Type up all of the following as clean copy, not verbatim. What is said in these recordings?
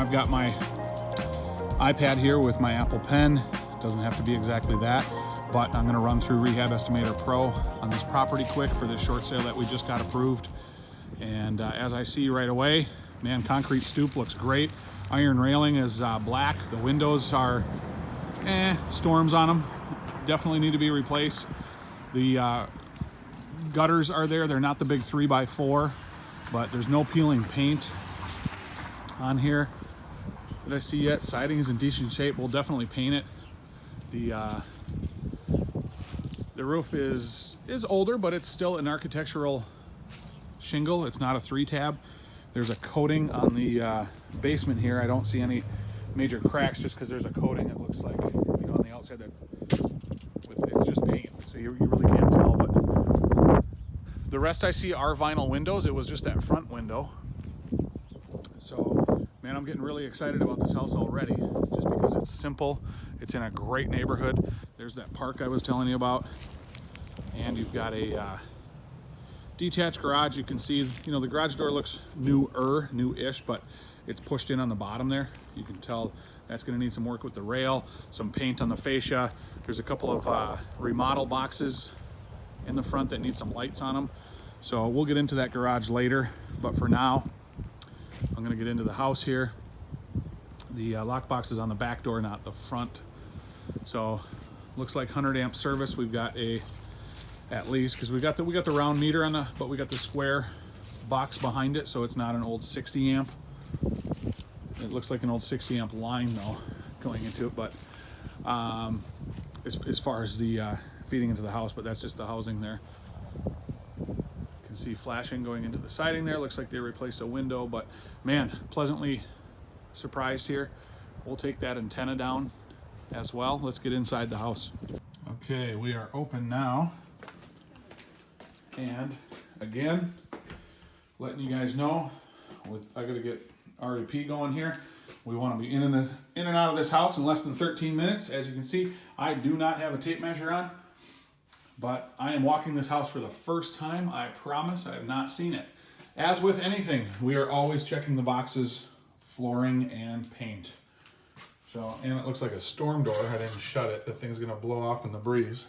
I've got my iPad here with my Apple Pen. Doesn't have to be exactly that, but I'm gonna run through Rehab Estimator Pro on this property quick for this short sale that we just got approved. And as I see right away, man, concrete stoop looks great. Iron railing is black. The windows are, storms on them. Definitely need to be replaced. The gutters are there. They're not the big 3x4, but there's no peeling paint on here that I see yet. Siding is in decent shape. We'll definitely paint it. The roof is older, but it's still an architectural shingle. It's not a 3-tab. There's a coating on the basement here. I don't see any major cracks just because there's a coating. It looks like, you know, on the outside that it's just paint, so you really can't tell. But the rest I see are vinyl windows. It was just that front window. So, man, I'm getting really excited about this house already, just because it's simple. It's in a great neighborhood. There's that park I was telling you about, and you've got a detached garage. You can see, you know, the garage door looks new-ish, but it's pushed in on the bottom there. You can tell that's going to need some work with the rail, some paint on the fascia. There's a couple of remodel boxes in the front that need some lights on them. So we'll get into that garage later, but for now, I'm going to get into the house here. The lock box is on the back door, not the front. So looks like 100 amp service. We've got at least, because we got the round meter on but we got the square box behind it, so it's not an old 60 amp. It looks like an old 60 amp line though going into it, but as far as the feeding into the house, but that's just the housing there. You can see flashing going into the siding there. Looks like they replaced a window, but man, pleasantly surprised here. We'll take that antenna down as well. Let's get inside the house. Okay, we are open now. And again, letting you guys know, I gotta get REP going here. We want to be in and out of this house in less than 13 minutes. As you can see, I do not have a tape measure on, but I am walking this house for the first time. I promise I have not seen it. As with anything, we are always checking the boxes, flooring and paint. So, and it looks like a storm door. I didn't shut it. The thing's gonna blow off in the breeze.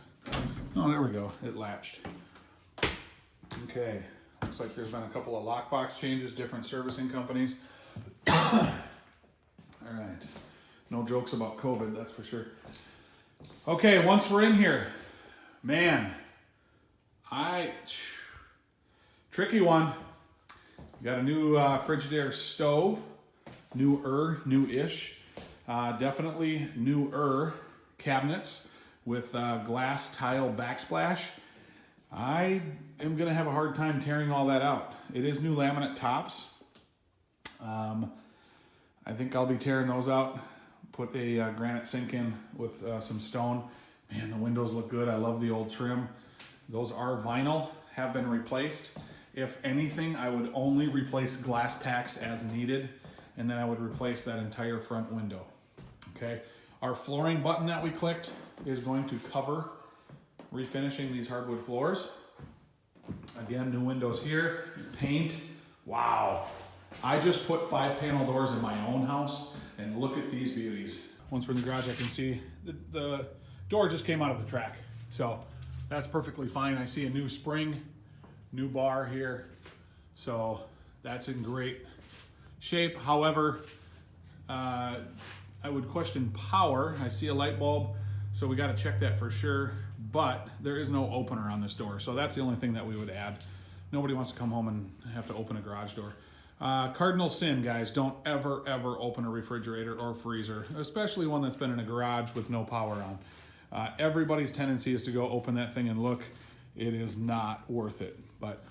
Oh, there we go. It latched. Okay, looks like there's been a couple of lockbox changes, different servicing companies. All right, no jokes about COVID, that's for sure. Okay, once we're in here, man, tricky one. Got a new Frigidaire stove, new-ish, definitely newer cabinets with glass tile backsplash. I am gonna have a hard time tearing all that out. It is new laminate tops. I think I'll be tearing those out, put a granite sink in with some stone. Man, the windows look good. I love the old trim. Those are vinyl, have been replaced. If anything, I would only replace glass packs as needed, and then I would replace that entire front window. Okay, our flooring button that we clicked is going to cover refinishing these hardwood floors. Again, new windows here, paint. Wow. I just put 5-panel doors in my own house, and look at these beauties. Once we're in the garage, I can see the door just came out of the track. So that's perfectly fine. I see a new spring, new bar here. So that's in great shape. However, I would question power. I see a light bulb, so we got to check that for sure. But there is no opener on this door, so that's the only thing that we would add. Nobody wants to come home and have to open a garage door. Cardinal sin, guys, don't ever open a refrigerator or freezer, especially one that's been in a garage with no power on. Everybody's tendency is to go open that thing and look. It is not worth it. But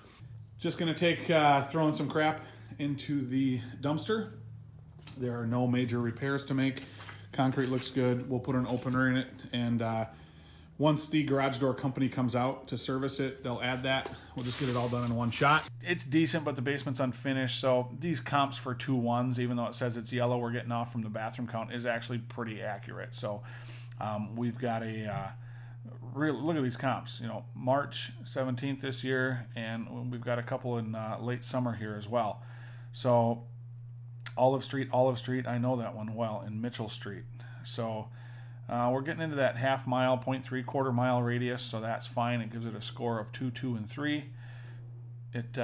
just gonna take throwing some crap into the dumpster. There are no major repairs to make. Concrete looks good. We'll put an opener in it, and once the garage door company comes out to service it, they'll add that. We'll just get it all done in one shot. It's decent, but the basement's unfinished, so these comps for 2-1s, even though it says it's yellow, we're getting off from the bathroom count, is actually pretty accurate. So we've got look at these comps, you know, March 17th this year, and we've got a couple in late summer here as well. So Olive Street, I know that one well, in Mitchell Street. So we're getting into that half mile, 0.75 mile radius, so that's fine. It gives it a score of 2, 2, and 3. It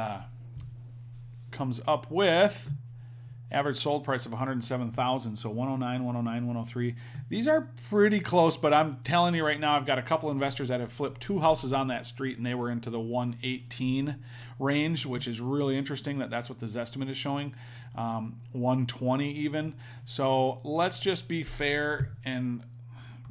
comes up with average sold price of $107,000, so 109, 109, 103. These are pretty close, but I'm telling you right now, I've got a couple investors that have flipped 2 houses on that street, and they were into the 118 range, which is really interesting that's what the Zestimate is showing, 120 even. So let's just be fair and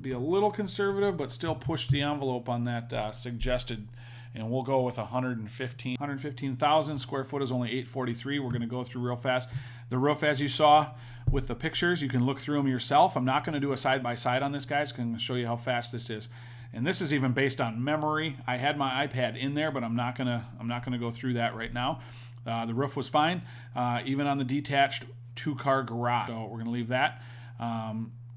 be a little conservative, but still push the envelope on that suggested. And we'll go with 115,000 square foot is only 843. We're going to go through real fast. The roof, as you saw with the pictures, you can look through them yourself. I'm not going to do a side-by-side on this, guys. I'm going to show you how fast this is. And this is even based on memory. I had my iPad in there, but I'm not gonna go through that right now. The roof was fine, even on the detached 2-car garage. So we're going to leave that.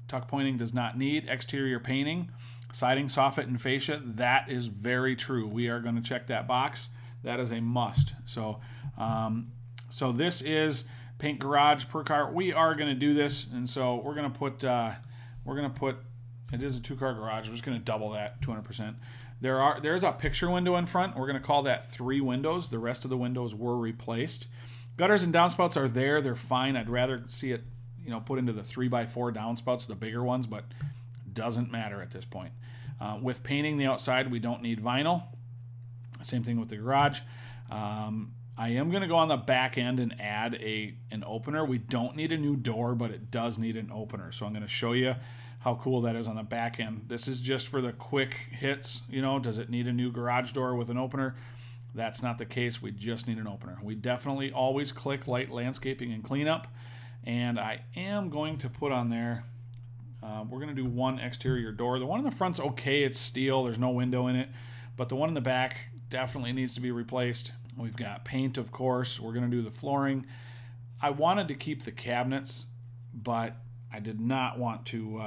Tuck pointing does not need. Exterior painting. Siding, soffit, and fascia, that is very true. We are going to check that box. That is a must. So so this is paint garage per car. We are going to do this, and so we're going to put, it is a 2-car garage. We're just going to double that, 200%. There's a picture window in front. We're going to call that 3 windows. The rest of the windows were replaced. Gutters and downspouts are there. They're fine. I'd rather see it, put into the 3x4 downspouts, the bigger ones, but doesn't matter at this point. With painting the outside, we don't need vinyl. Same thing with the garage. I am going to go on the back end and add an opener. We don't need a new door, but it does need an opener. So I'm going to show you how cool that is on the back end. This is just for the quick hits. Does it need a new garage door with an opener? That's not the case. We just need an opener. We definitely always click light landscaping and cleanup. And I am going to put on there, we're going to do 1 exterior door. The one in the front's okay. It's steel. There's no window in it. But the one in the back definitely needs to be replaced. We've got paint, of course. We're going to do the flooring. I wanted to keep the cabinets, but I did not want to...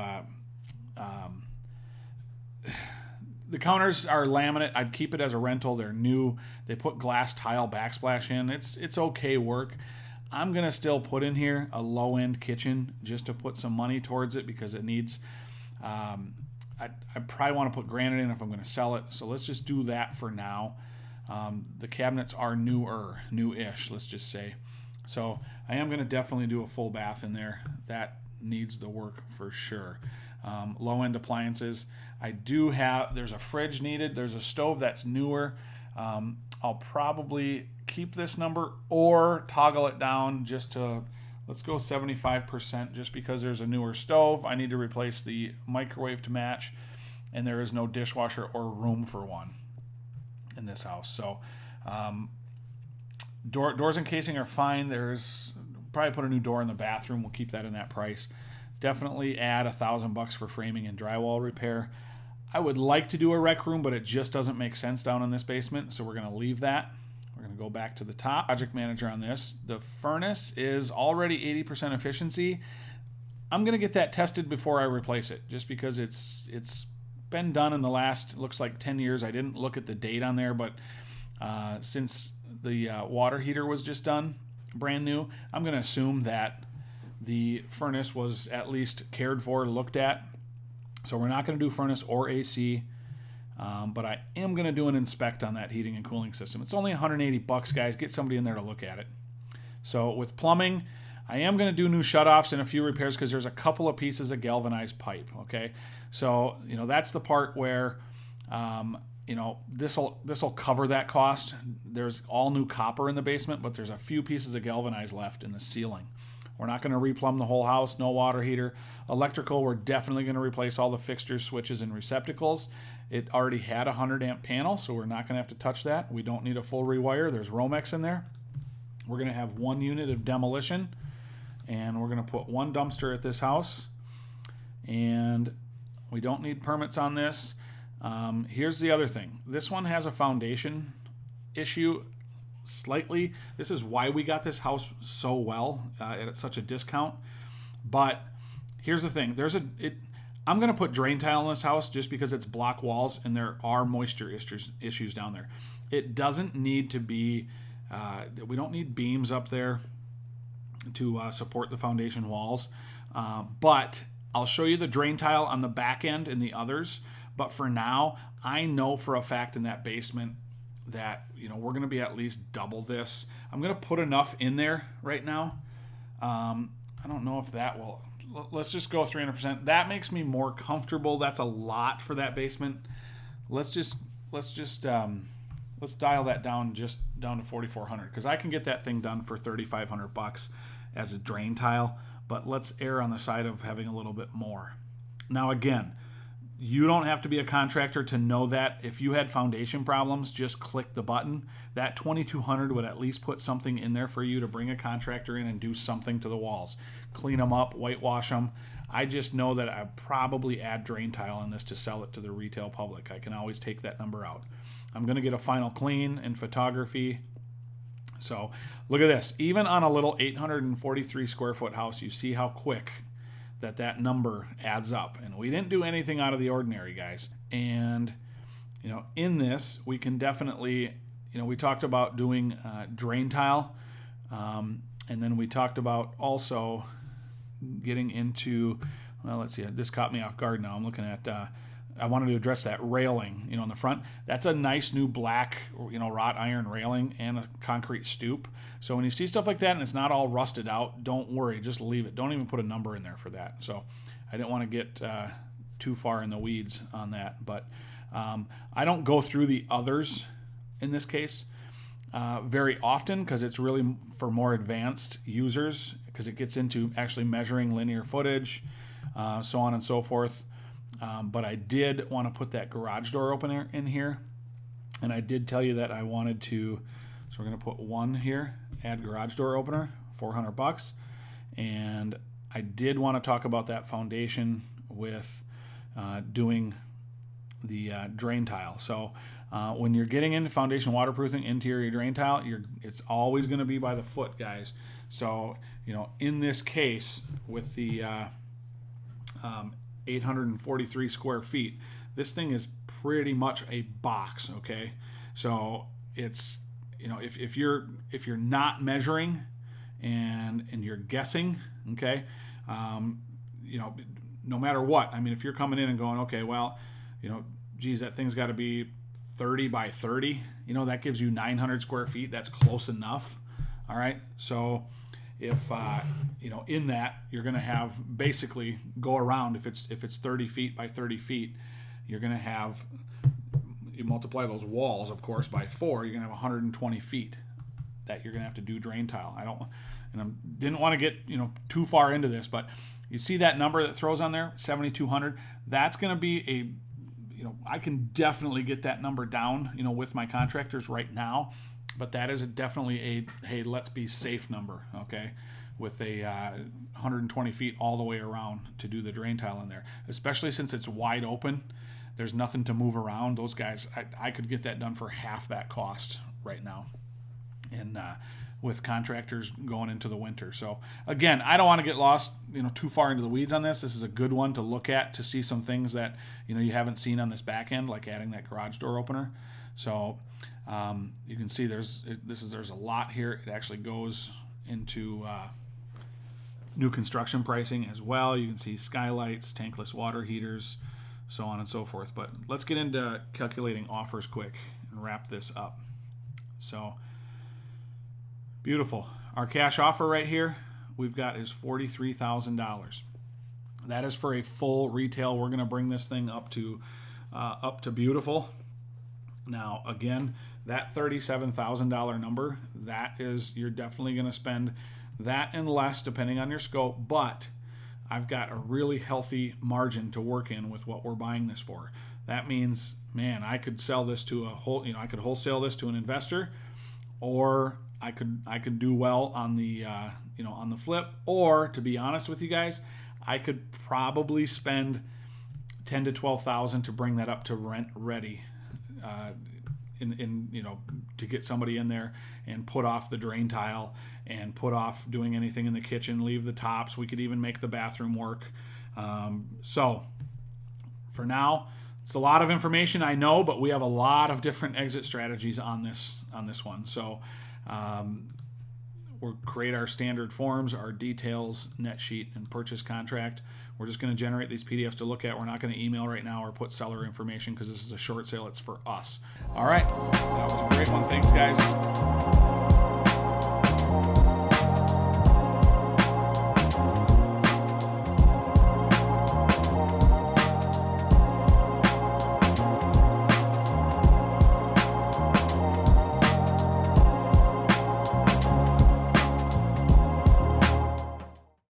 the counters are laminate. I'd keep it as a rental. They're new. They put glass tile backsplash in. It's okay work. I'm going to still put in here a low-end kitchen just to put some money towards it because it needs... I probably want to put granite in if I'm going to sell it. So let's just do that for now. The cabinets are new-ish, let's just say. So I am going to definitely do a full bath in there. That needs the work for sure. Low-end appliances. There's a fridge needed. There's a stove that's newer. I'll probably keep this number or toggle it down just to, let's go 75% just because there's a newer stove. I need to replace the microwave to match, and there is no dishwasher or room for one in this house. So doors and casing are fine. There's probably put a new door in the bathroom. We'll keep that in that price. Definitely add $1,000 for framing and drywall repair. I would like to do a rec room, but it just doesn't make sense down in this basement, so we're going to leave that. We're going to go back to the top. Project manager on this. The furnace is already 80% efficiency. I'm going to get that tested before I replace it, just because it's been done in the last, looks like 10 years. I didn't look at the date on there, but since the water heater was just done, brand new, I'm going to assume that the furnace was at least cared for, looked at. So we're not going to do furnace or AC, but I am going to do an inspect on that heating and cooling system. It's only $180, guys. Get somebody in there to look at it. So with plumbing, I am going to do new shutoffs and a few repairs because there's a couple of pieces of galvanized pipe, okay? So, that's the part where, this will cover that cost. There's all new copper in the basement, but there's a few pieces of galvanized left in the ceiling. We're not going to replumb the whole house, no water heater. Electrical, we're definitely going to replace all the fixtures, switches, and receptacles. It already had a 100-amp panel, so we're not going to have to touch that. We don't need a full rewire. There's Romex in there. We're going to have 1 unit of demolition, and we're going to put 1 dumpster at this house. And we don't need permits on this. Here's the other thing. This one has a foundation going slightly. This is why we got this house so well at such a discount. But here's the thing. I'm going to put drain tile in this house just because it's block walls and there are moisture issues down there. It doesn't need to be, we don't need beams up there. to support the foundation walls. But I'll show you the drain tile on the back end and the others. But for now, I know for a fact in that basement that, you know, we're going to be at least double this. I'm going to put enough in there right now. I don't know if that will. Let's just go 300%. That makes me more comfortable. That's a lot for that basement. Let's dial that down down to 4,400, because I can get that thing done for $3,500 as a drain tile. But let's err on the side of having a little bit more. Now again, you don't have to be a contractor to know that. If you had foundation problems, just click the button. That 2,200 would at least put something in there for you to bring a contractor in and do something to the walls. Clean them up, whitewash them. I just know that I'd probably add drain tile on this to sell it to the retail public. I can always take that number out. I'm going to get a final clean and photography. So look at this. Even on a little 843 square foot house, you see how quick that number adds up. And we didn't do anything out of the ordinary, guys. And, you know, in this, we can definitely, you know, we talked about doing drain tile. And then we talked about also getting into, well, let's see, this caught me off guard now. I'm looking at, I wanted to address that railing, you know, in the front. That's a nice new black, you know, wrought iron railing and a concrete stoop. So when you see stuff like that and it's not all rusted out, don't worry, just leave it. Don't even put a number in there for that. So I didn't want to get too far in the weeds on that. But I don't go through the others in this case very often, because it's really for more advanced users, because it gets into actually measuring linear footage, so on and so forth. But I did want to put that garage door opener in here, and I did tell you that I wanted to, so we're going to put one here, add garage door opener, $400, and I did want to talk about that foundation with doing the drain tile. So when you're getting into foundation waterproofing interior drain tile, it's always going to be by the foot, guys. So, you know, in this case with the 843 square feet, this thing is pretty much a box. Okay, so it's, you know, if you're not measuring and you're guessing, okay, you know, no matter what, I mean, if you're coming in and going, okay, well, you know, geez, that thing's got to be 30 by 30, you know, that gives you 900 square feet. That's close enough. All right, so if you know, in that you're going to have basically go around, if it's 30 feet by 30 feet, you're going to have, you multiply those walls, of course, by 4, you're going to have 120 feet that you're going to have to do drain tile. Didn't want to get, you know, too far into this, but you see that number that throws on there, 7,200. That's going to be a, you know, I can definitely get that number down, you know, with my contractors right now. But that is definitely a, hey, let's be safe number, okay, with a 120 feet all the way around to do the drain tile in there, especially since it's wide open. There's nothing to move around. Those guys, I could get that done for half that cost right now, and with contractors going into the winter. So again, I don't want to get lost, you know, too far into the weeds on this. This is a good one to look at to see some things that, you know, you haven't seen on this back end, like adding that garage door opener. So you can see there's a lot here. It actually goes into new construction pricing as well. You can see skylights, tankless water heaters, so on and so forth. But let's get into calculating offers quick and wrap this up. So beautiful. Our cash offer right here we've got is $43,000. That is for a full retail. We're going to bring this thing up to beautiful. Now, again, that $37,000 number, that is, you're definitely going to spend that and less depending on your scope, but I've got a really healthy margin to work in with what we're buying this for. That means, man, I could sell this to I could wholesale this to an investor, or I could do well on the on the flip, or to be honest with you guys, I could probably spend $10,000 to $12,000 to bring that up to rent ready. To get somebody in there and put off the drain tile and put off doing anything in the kitchen, leave the tops. We could even make the bathroom work. So for now, it's a lot of information, I know, but we have a lot of different exit strategies on this one. So we'll create our standard forms, our details, net sheet, and purchase contract. We're just going to generate these PDFs to look at. We're not going to email right now or put seller information because this is a short sale. It's for us. All right. That was a great one. Thanks, guys.